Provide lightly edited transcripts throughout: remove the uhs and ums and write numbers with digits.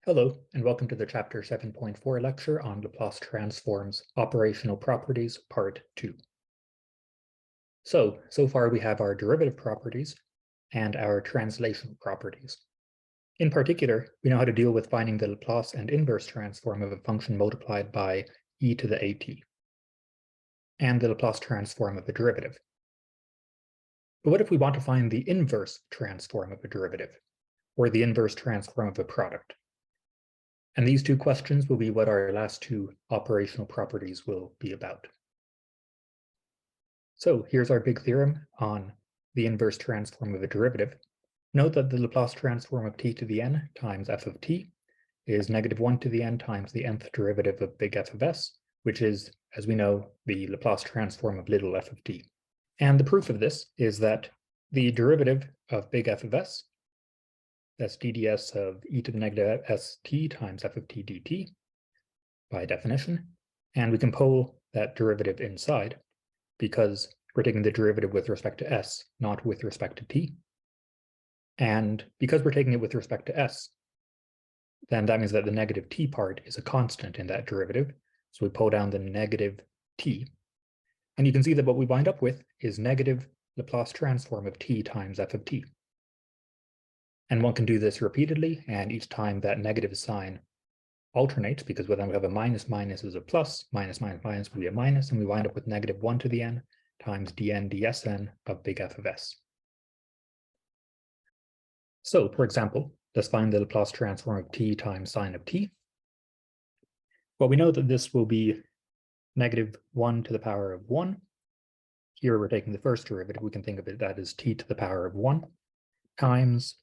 Hello, and welcome to the Chapter 7.4 lecture on Laplace transforms, operational properties, Part 2. So far we have our derivative properties and our translation properties. In particular, we know how to deal with finding the Laplace and inverse transform of a function multiplied by e to the at, and the Laplace transform of a derivative. But what if we want to find the inverse transform of a derivative, or the inverse transform of a product? And these two questions will be what our last two operational properties will be about. So here's our big theorem on the inverse transform of a derivative. Note that the Laplace transform of t to the n times f of t is -1 to the n times the nth derivative of big F of s, which is, as we know, the Laplace transform of little f of t. And the proof of this is that the derivative of big F of s, that's dds of e to the negative st times f of t dt by definition, and we can pull that derivative inside because we're taking the derivative with respect to s, not with respect to t. And because we're taking it with respect to s, then that means that the negative t part is a constant in that derivative. So we pull down the negative t. And you can see that what we wind up with is negative Laplace transform of t times f of t. And one can do this repeatedly, and each time that negative sign alternates, because then we have a minus minus is a plus, minus minus minus will be a minus, and we wind up with -1 to the n times dn dsn of big F of s. So, for example, let's find the Laplace transform of t times sine of t. Well, we know that this will be -1 to the power of 1. Here we're taking the first derivative. We can think of it that as t to the power of 1 times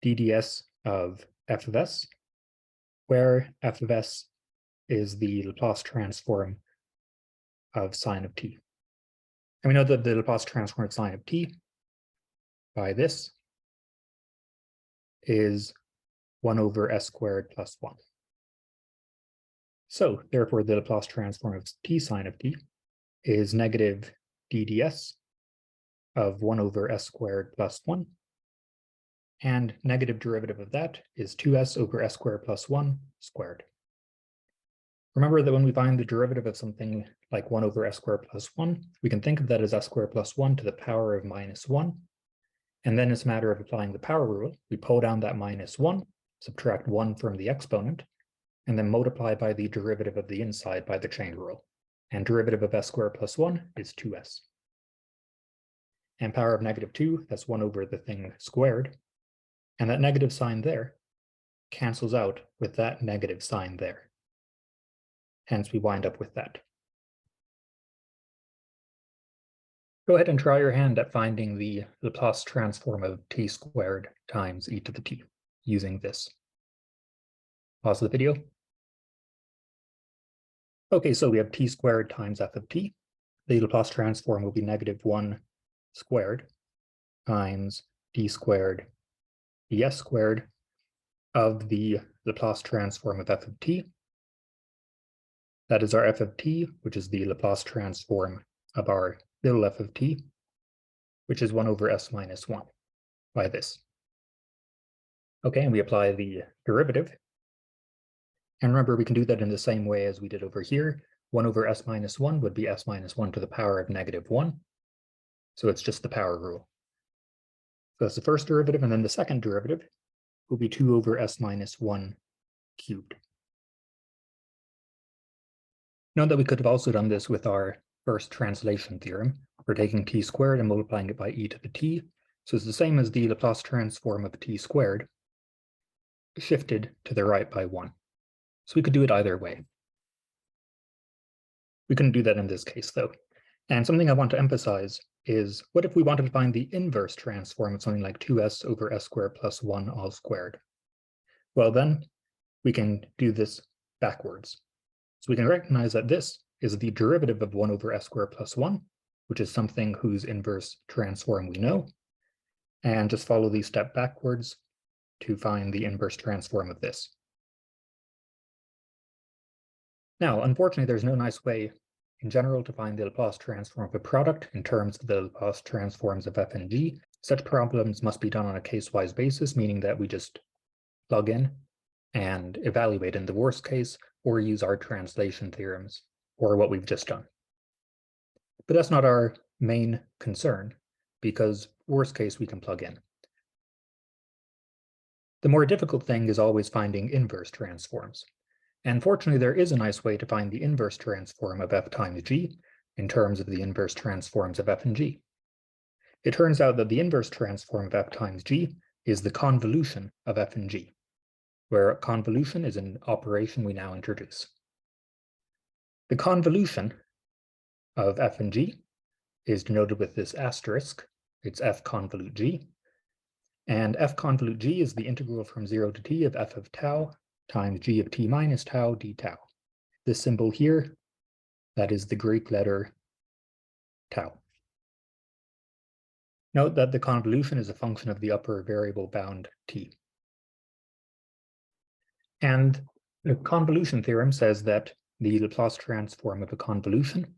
dds of f of s, where f of s is the Laplace transform of sine of t. And we know that the Laplace transform of sine of t by this is 1 over s squared plus 1. So therefore the Laplace transform of t sine of t is negative dds of 1 over s squared plus 1. And negative derivative of that is 2s over s squared plus 1 squared. Remember that when we find the derivative of something like 1 over s squared plus 1, we can think of that as s squared plus 1 to the power of -1. And then it's a matter of applying the power rule. We pull down that -1, subtract 1 from the exponent, and then multiply by the derivative of the inside by the chain rule. And derivative of s squared plus 1 is 2s. And power of -2, that's 1 over the thing squared. And that negative sign there cancels out with that negative sign there. Hence, we wind up with that. Go ahead and try your hand at finding the Laplace transform of t squared times e to the t using this. Pause the video. Okay, so we have t squared times f of t. The Laplace transform will be -1 squared times d squared ds squared of the Laplace transform of f of t. That is our f of t, which is the Laplace transform of our little f of t, which is 1 over s minus 1 by this. Okay, and we apply the derivative. And remember, we can do that in the same way as we did over here. 1 over s minus 1 would be s minus 1 to the power of -1. So it's just the power rule. So that's the first derivative, and then the second derivative will be 2 over s minus 1 cubed. Note that we could have also done this with our first translation theorem. We're taking t squared and multiplying it by e to the t. So it's the same as the Laplace transform of t squared, shifted to the right by 1. So we could do it either way. We couldn't do that in this case, though. And something I want to emphasize is, what if we wanted to find the inverse transform of something like 2s over s squared plus 1 all squared? Well, then we can do this backwards. So we can recognize that this is the derivative of 1 over s squared plus 1, which is something whose inverse transform we know, and just follow these steps backwards to find the inverse transform of this. Now, unfortunately, there's no nice way in general to find the Laplace transform of a product in terms of the Laplace transforms of f and g. Such problems must be done on a case-wise basis, meaning that we just plug in and evaluate in the worst case, or use our translation theorems, or what we've just done. But that's not our main concern, because worst case we can plug in. The more difficult thing is always finding inverse transforms. And fortunately, there is a nice way to find the inverse transform of f times g in terms of the inverse transforms of f and g. It turns out that the inverse transform of f times g is the convolution of f and g, where convolution is an operation we now introduce. The convolution of f and g is denoted with this asterisk. It's f convolute g. And f convolute g is the integral from 0 to t of f of tau times g of t minus tau d tau. This symbol here, that is the Greek letter tau. Note that the convolution is a function of the upper variable bound t. And the convolution theorem says that the Laplace transform of a convolution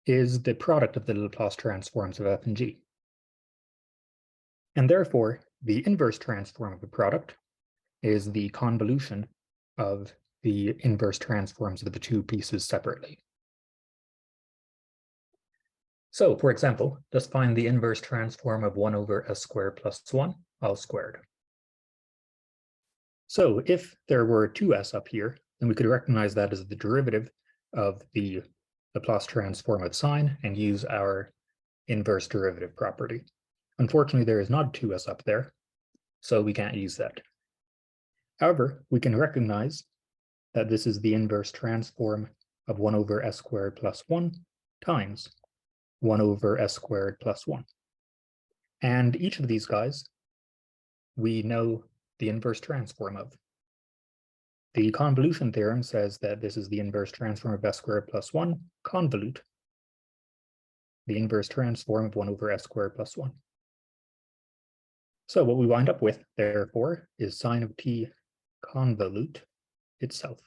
is the product of the Laplace transforms of f and g. And therefore, the inverse transform of a product is the convolution of the inverse transforms of the two pieces separately. So, for example, let's find the inverse transform of 1 over s squared plus 1 all squared. So if there were 2s up here, then we could recognize that as the derivative of the Laplace transform of sine and use our inverse derivative property. Unfortunately, there is not 2s up there, so we can't use that. However, we can recognize that this is the inverse transform of 1 over s squared plus 1 times 1 over s squared plus 1. And each of these guys, we know the inverse transform of. The convolution theorem says that this is the inverse transform of s squared plus 1 convolute the inverse transform of 1 over s squared plus 1. So what we wind up with, therefore, is sine of t convolute itself.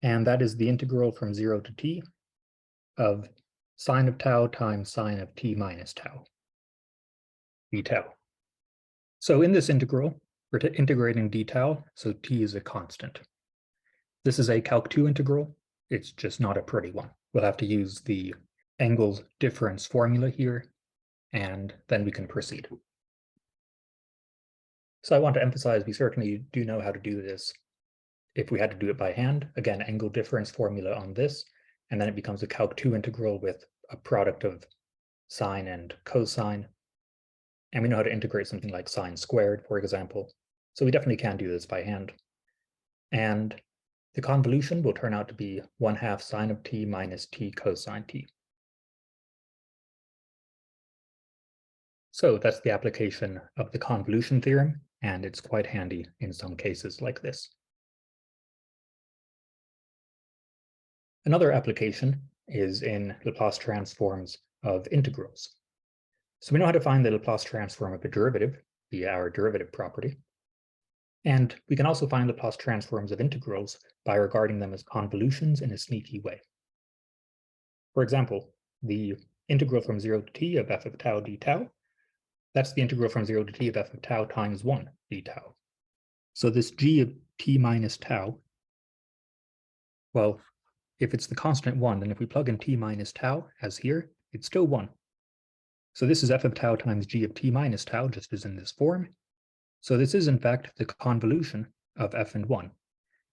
And that is the integral from 0 to t of sine of tau times sine of t minus tau, d tau. So in this integral, we're integrating d tau, so t is a constant. This is a Calc 2 integral. It's just not a pretty one. We'll have to use the Engel's difference formula here, and then we can proceed. So I want to emphasize we certainly do know how to do this if we had to do it by hand. Again, Engel difference formula on this, and then it becomes a Calc 2 integral with a product of sine and cosine. And we know how to integrate something like sine squared, for example. So we definitely can do this by hand. And the convolution will turn out to be 1/2 sine of t minus t cosine t. So that's the application of the convolution theorem, and it's quite handy in some cases like this. Another application is in Laplace transforms of integrals. So we know how to find the Laplace transform of a derivative via our derivative property. And we can also find Laplace transforms of integrals by regarding them as convolutions in a sneaky way. For example, the integral from 0 to t of f of tau d tau, that's the integral from 0 to t of f of tau times 1 d tau. So this g of t minus tau, well, if it's the constant 1, then if we plug in t minus tau, as here, it's still 1. So this is f of tau times g of t minus tau, just as in this form. So this is, in fact, the convolution of f and 1.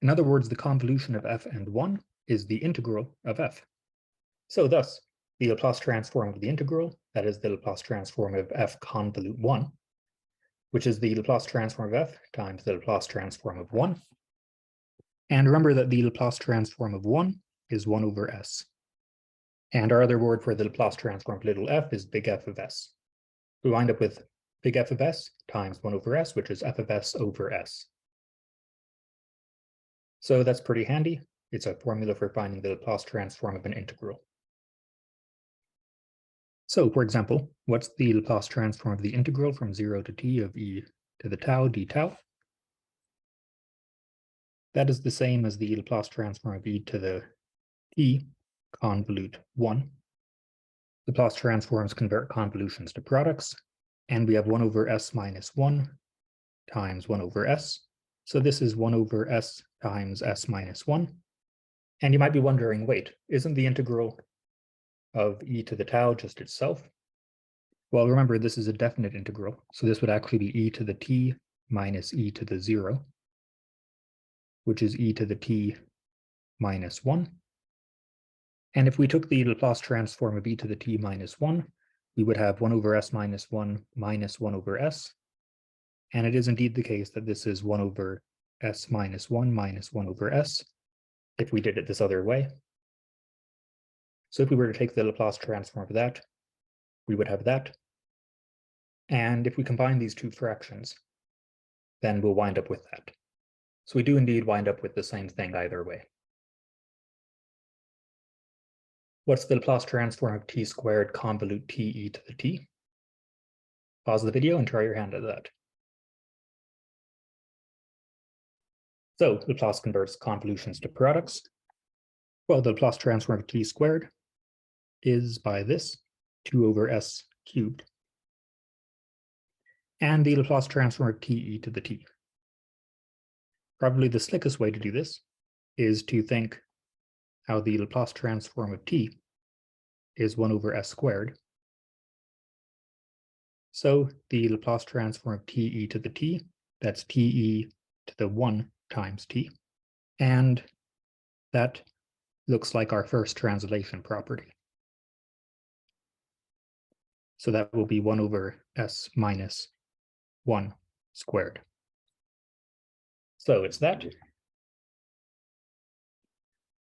In other words, the convolution of f and 1 is the integral of f. So thus, the Laplace transform of the integral, that is the Laplace transform of f convolute 1, which is the Laplace transform of f times the Laplace transform of 1. And remember that the Laplace transform of 1 is 1 over s. And our other word for the Laplace transform of little f is big F of s. We wind up with big F of s times 1 over s, which is f of s over s. So that's pretty handy. It's a formula for finding the Laplace transform of an integral. So, for example, what's the Laplace transform of the integral from 0 to t of e to the tau d tau? That is the same as the Laplace transform of e to the t convolute 1. Laplace transforms convert convolutions to products, and we have 1 over s minus 1 times 1 over s. So this is 1 over s times s minus 1. And you might be wondering, wait, isn't the integral of e to the tau just itself? Well, remember, this is a definite integral, so this would actually be e to the t minus e to the 0, which is e to the t minus 1. And if we took the Laplace transform of e to the t minus 1, we would have 1 over s minus 1 minus 1 over s. And it is indeed the case that this is 1 over s minus 1 minus 1 over s, if we did it this other way. So if we were to take the Laplace transform of that, we would have that. And if we combine these two fractions, then we'll wind up with that. So we do indeed wind up with the same thing either way. What's the Laplace transform of t squared convolute t e to the t? Pause the video and try your hand at that. So Laplace converts convolutions to products. Well, the Laplace transform of t squared is by this, 2 over s cubed. And the Laplace transform of t e to the t. Probably the slickest way to do this is to think how the Laplace transform of t is 1 over s squared. So the Laplace transform of t e to the t, that's t e to the 1 times t. And that looks like our first translation property. So that will be 1 over s minus 1 squared. So it's that.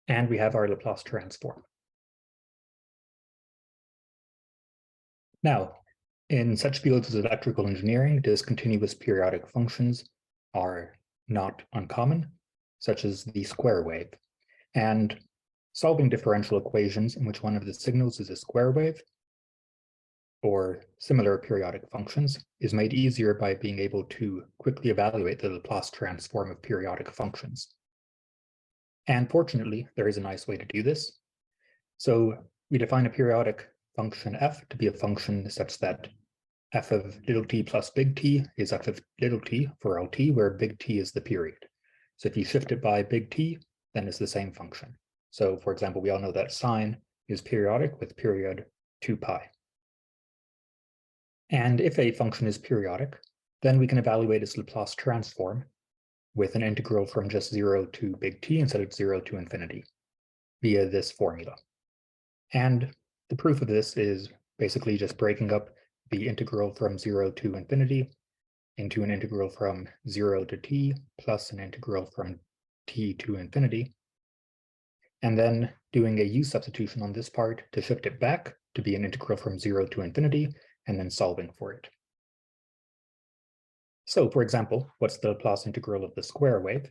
And we have our Laplace transform. Now, in such fields as electrical engineering, discontinuous periodic functions are not uncommon, such as the square wave. And solving differential equations in which one of the signals is a square wave or similar periodic functions is made easier by being able to quickly evaluate the Laplace transform of periodic functions. And fortunately, there is a nice way to do this. So we define a periodic function f to be a function such that f of little t plus big T is f of little t for all t, where big T is the period. So if you shift it by big T, then it's the same function. So for example, we all know that sine is periodic with period 2 pi. And if a function is periodic, then we can evaluate its Laplace transform with an integral from just 0 to big T instead of 0 to infinity via this formula. And the proof of this is basically just breaking up the integral from 0 to infinity into an integral from 0 to t plus an integral from t to infinity, and then doing a u substitution on this part to shift it back to be an integral from 0 to infinity, and then solving for it. So, for example, what's the Laplace integral of the square wave?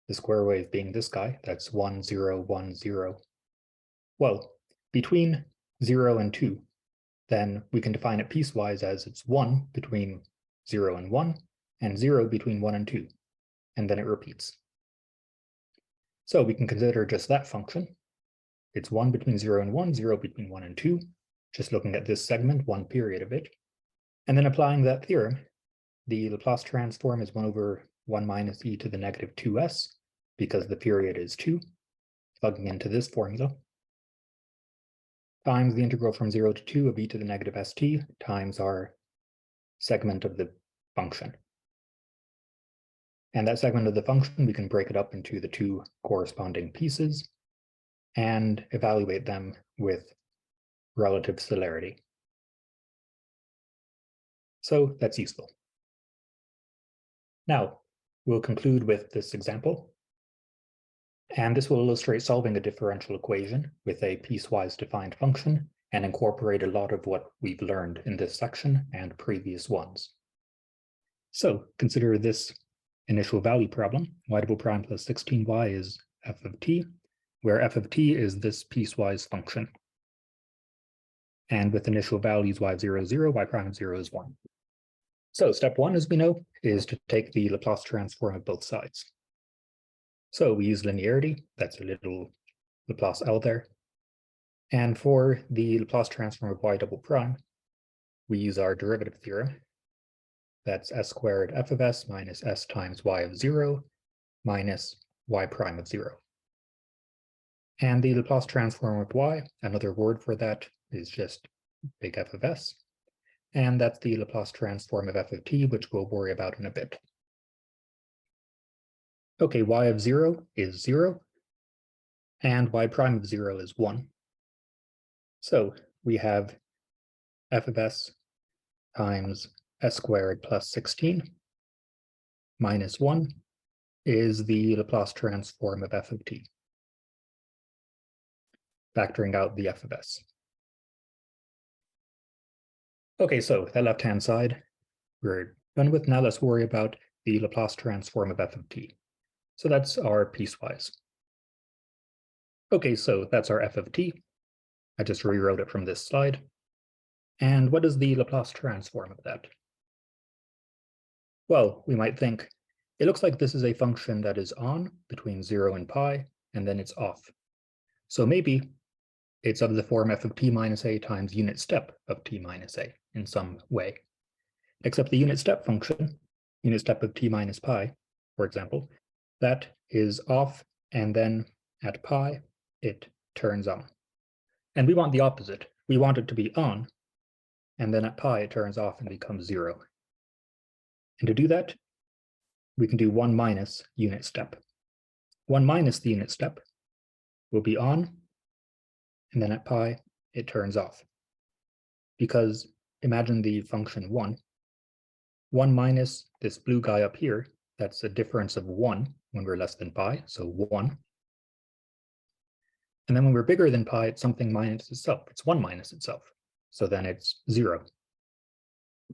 The square wave being this guy, that's 1, 0, 1, 0. Well, between 0 and 2, then we can define it piecewise as it's 1 between 0 and 1, and 0 between 1 and 2, and then it repeats. So we can consider just that function. It's 1 between 0 and 1, 0 between 1 and 2, just looking at this segment, one period of it. And then applying that theorem, the Laplace transform is 1 over 1 minus e to the negative 2s, because the period is 2, plugging into this formula, times the integral from 0 to 2 of e to the negative st times our segment of the function. And that segment of the function, we can break it up into the two corresponding pieces and evaluate them with relative celerity. So that's useful. Now, we'll conclude with this example. And this will illustrate solving a differential equation with a piecewise defined function and incorporate a lot of what we've learned in this section and previous ones. So consider this initial value problem. Y double prime plus 16y is f of t, where f of t is this piecewise function. And with initial values y0, 0, y prime 0 is 1. So step 1, as we know, is to take the Laplace transform of both sides. So we use linearity, that's a little Laplace L there. And for the Laplace transform of y double prime, we use our derivative theorem. That's s squared f of s minus s times y of 0 minus y prime of 0. And the Laplace transform of y, another word for that is just big F of s. And that's the Laplace transform of f of t, which we'll worry about in a bit. Okay, y of 0 is 0, and y prime of 0 is 1. So we have f of s times s squared plus 16 minus 1 is the Laplace transform of f of t, factoring out the f of s. Okay, so that left-hand side we're done with. Now let's worry about the Laplace transform of f of t. So that's our piecewise. Okay, so that's our f of t. I just rewrote it from this slide. And what is the Laplace transform of that? Well, we might think, it looks like this is a function that is on between 0 and pi, and then it's off. So maybe it's of the form f of t minus a times unit step of t minus a in some way. Except the unit step function, unit step of t minus pi, for example, that is off, and then at pi, it turns on. And we want the opposite. We want it to be on, and then at pi, it turns off and becomes 0. And to do that, we can do 1 minus unit step. 1 minus the unit step will be on, and then at pi, it turns off. Because imagine the function 1. 1 minus this blue guy up here, that's a difference of 1 when we're less than pi, so 1. And then when we're bigger than pi, it's something minus itself. It's 1 minus itself. So then it's 0.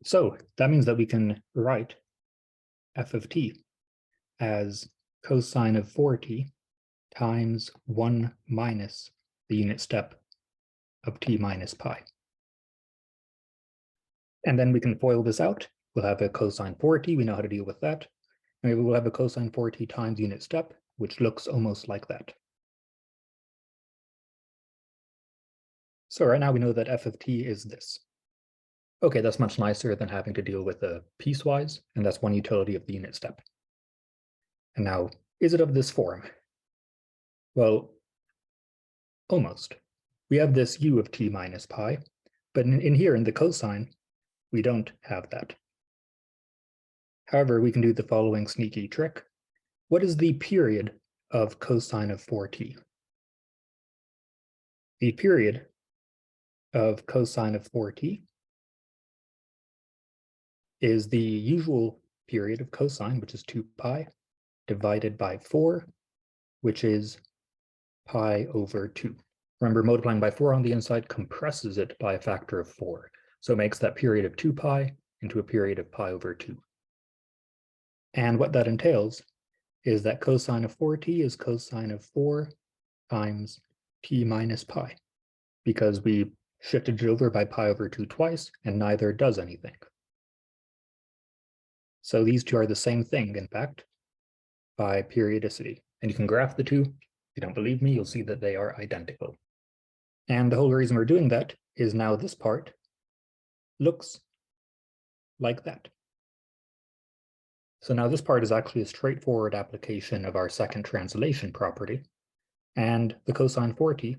So that means that we can write f of t as cosine of 4t times 1 minus the unit step of t minus pi. And then we can FOIL this out. We'll have a cosine 4t. We know how to deal with that. Maybe we'll have a cosine 4t times unit step, which looks almost like that. So right now we know that f of t is this. Okay, that's much nicer than having to deal with a piecewise, and that's one utility of the unit step. And now, is it of this form? Well, almost. We have this u of t minus pi, but in here, in the cosine, we don't have that. However, we can do the following sneaky trick. What is the period of cosine of 4t? The period of cosine of 4t is the usual period of cosine, which is 2 pi, divided by 4, which is pi over 2. Remember, multiplying by 4 on the inside compresses it by a factor of 4. So it makes that period of 2 pi into a period of pi over 2. And what that entails is that cosine of 4t is cosine of 4 times t minus pi, because we shifted it over by pi over 2 twice, and neither does anything. So these two are the same thing, in fact, by periodicity. And you can graph the two. If you don't believe me, you'll see that they are identical. And the whole reason we're doing that is now this part looks like that. So now this part is actually a straightforward application of our second translation property. And the cosine 4t,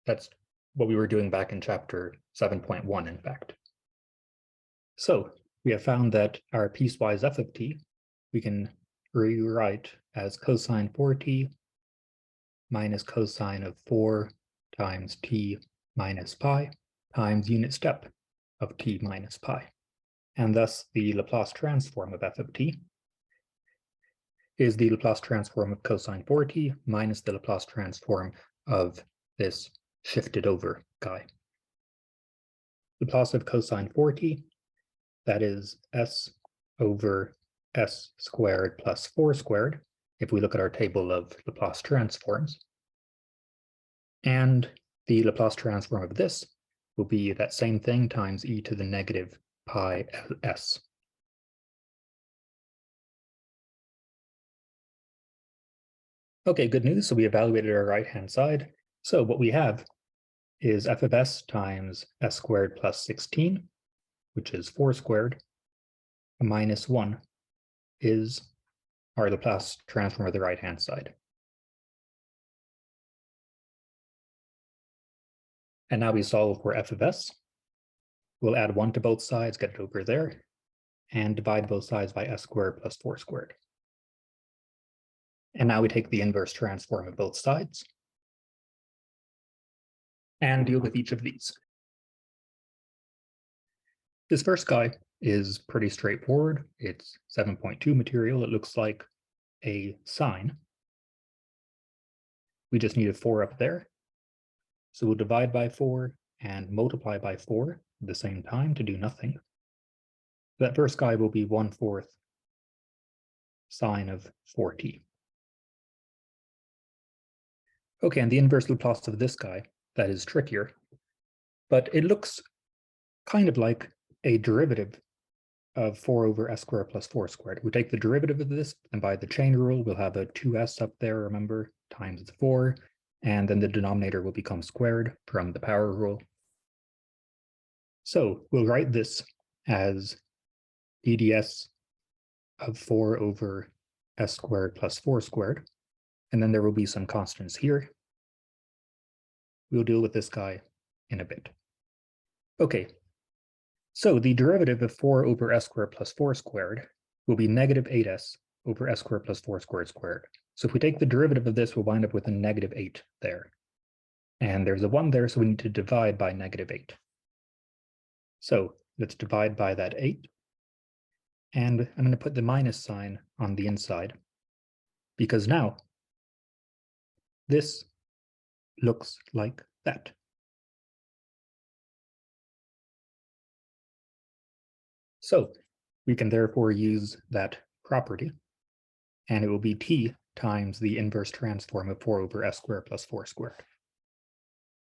that's what we were doing back in chapter 7.1, in fact. So we have found that our piecewise f of t, we can rewrite as cosine 4t minus cosine of 4 times t minus pi times unit step of t minus pi. And thus the Laplace transform of f of t is the Laplace transform of cosine 4t minus the Laplace transform of this shifted over guy. Laplace of cosine 4t, that is s over s squared plus 4 squared, if we look at our table of Laplace transforms. And the Laplace transform of this will be that same thing times e to the negative pi s. Okay, good news. So we evaluated our right-hand side. So what we have is f of s times s squared plus 16, which is 4 squared, minus 1 is our Laplace transform of the right-hand side. And now we solve for f of s. We'll add 1 to both sides, get it over there, and divide both sides by s squared plus 4 squared. And now we take the inverse transform of both sides and deal with each of these. This first guy is pretty straightforward. It's 7.2 material. It looks like a sine. We just need a 4 up there. So we'll divide by 4 and multiply by 4 at the same time to do nothing. That first guy will be 1/4 sine of 4t. Okay, and the inverse Laplace of this guy, that is trickier, but it looks kind of like a derivative of 4 over s squared plus 4 squared. We take the derivative of this, and by the chain rule, we'll have a 2s up there, remember, times the 4, and then the denominator will become squared from the power rule. So we'll write this as ds of 4 over s squared plus 4 squared, and then there will be some constants here. We'll deal with this guy in a bit. Okay, so the derivative of 4 over s squared plus 4 squared will be negative 8s over s squared plus 4 squared squared. So if we take the derivative of this, we'll wind up with a negative 8 there. And there's a 1 there, so we need to divide by negative 8. So let's divide by that 8. And I'm going to put the minus sign on the inside, because now this looks like that. So we can therefore use that property, and it will be t times the inverse transform of 4 over s squared plus 4 squared.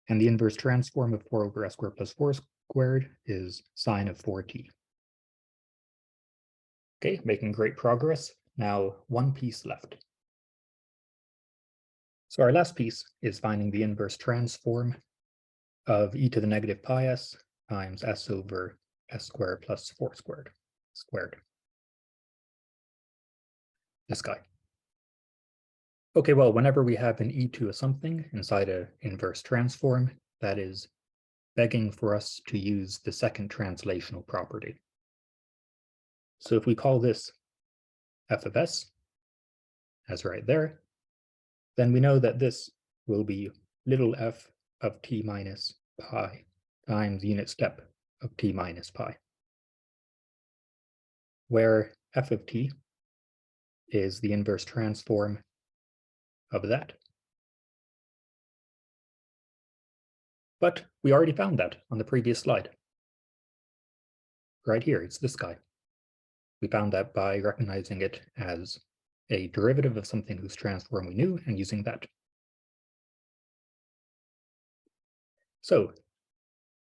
And the inverse transform of 4 over s squared plus 4 squared is sine of 4t. Okay, making great progress. Now one piece left. So our last piece is finding the inverse transform of e to the negative pi s times s over s squared plus 4 squared squared. This guy. Okay, well, whenever we have an e to a something inside an inverse transform, that is begging for us to use the second translational property. So if we call this f of s, as right there, then we know that this will be little f of t minus pi times unit step of t minus pi, where f of t is the inverse transform of that. But we already found that on the previous slide. Right here, it's this guy. We found that by recognizing it as a derivative of something whose transform we knew and using that. So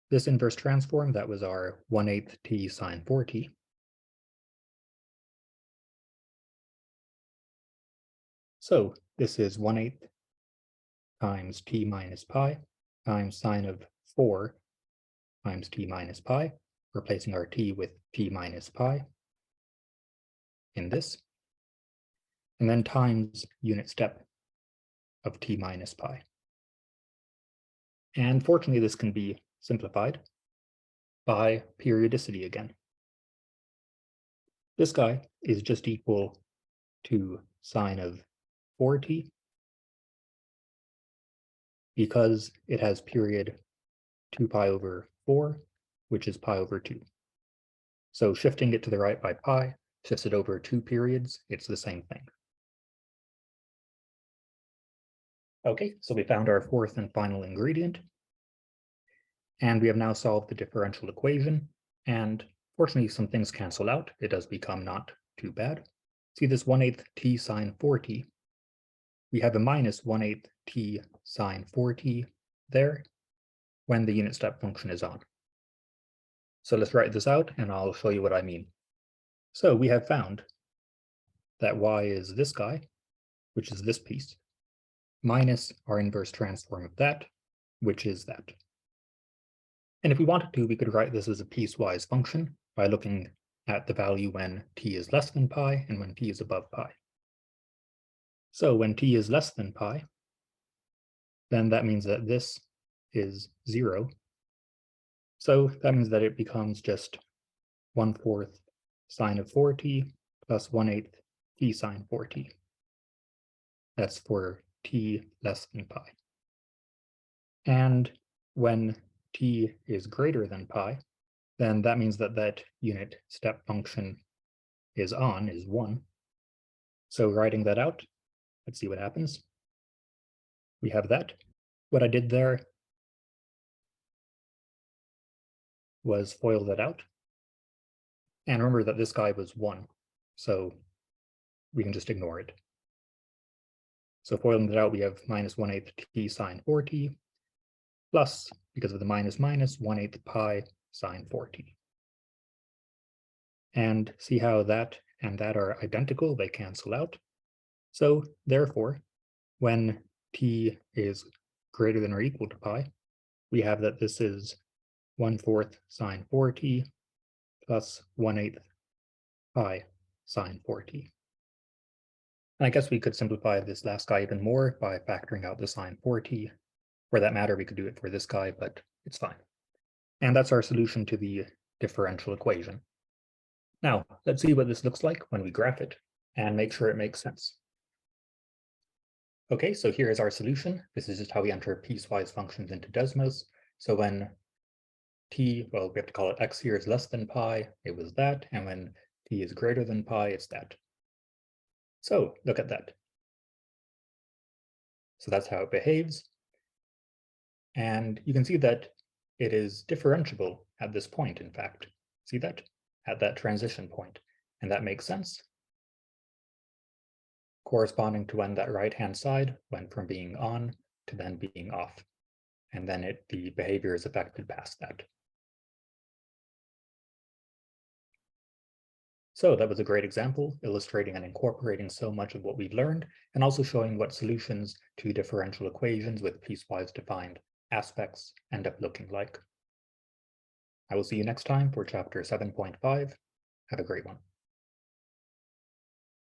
this inverse transform, that was our 1/8 t sine 4t. So this is 1/8 times t minus pi times sine of 4 times t minus pi, replacing our t with t minus pi in this, and then times unit step of t minus pi. And fortunately, this can be simplified by periodicity again. This guy is just equal to sine of 4t because it has period 2 pi over 4, which is pi over 2. So shifting it to the right by pi shifts it over 2 periods. It's the same thing. Okay, so we found our fourth and final ingredient. And we have now solved the differential equation. And fortunately, some things cancel out. It does become not too bad. See this 1/8 t sine 4t. We have a minus 1/8 t sine 4t there when the unit step function is on. So let's write this out and I'll show you what I mean. So we have found that y is this guy, which is this piece, minus our inverse transform of that, which is that. And if we wanted to, we could write this as a piecewise function by looking at the value when t is less than pi and when t is above pi. So when t is less than pi, then that means that this is 0. So that means that it becomes just 1/4 sine of 4t plus 1/8 t sine 4t. That's for t less than pi. And when t is greater than pi, then that means that that unit step function is 1. So writing that out, let's see what happens. We have that. What I did there was FOIL that out. And remember that this guy was 1, so we can just ignore it. So foiling that out, we have minus 1/8 t sine 4t plus, because of the minus, 1/8 pi sine 4t. And see how that and that are identical, they cancel out. So therefore, when t is greater than or equal to pi, we have that this is 1/4 sine 4t plus 1/8 pi sine 4t. And I guess we could simplify this last guy even more by factoring out the sine 4t. For that matter, we could do it for this guy, but it's fine. And that's our solution to the differential equation. Now, let's see what this looks like when we graph it and make sure it makes sense. Okay, so here is our solution. This is just how we enter piecewise functions into Desmos. So when t, well, we have to call it x here, is less than pi, it was that, and when t is greater than pi, it's that. So look at that. So that's how it behaves. And you can see that it is differentiable at this point, in fact. See that? At that transition point. And that makes sense, corresponding to when that right-hand side went from being on to then being off. And then the behavior is affected past that. So that was a great example, illustrating and incorporating so much of what we've learned, and also showing what solutions to differential equations with piecewise defined aspects end up looking like. I will see you next time for chapter 7.5. Have a great one.